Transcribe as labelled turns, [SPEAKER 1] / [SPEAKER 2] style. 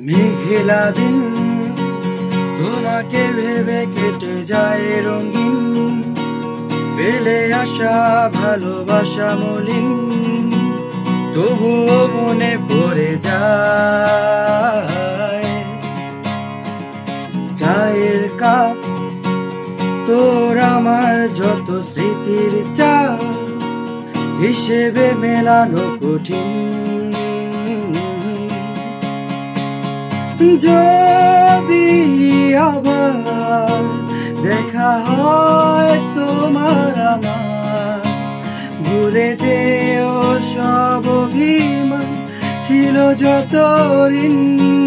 [SPEAKER 1] মেঘলা দিন তোমাকে ভেবে কেটে যায় রঙিন, ফেলে আসা ভালোবাসা মলিন, তবুও মনে পড়ে যায়। চায়ের কাপ তোর আমার যত স্মৃতির চা, হিসেবে মেলানো কঠিন। যদি আবার দেখা হয় তোমার আমার, ভুলে যেও সব অভিমান ছিল যত ঋণ।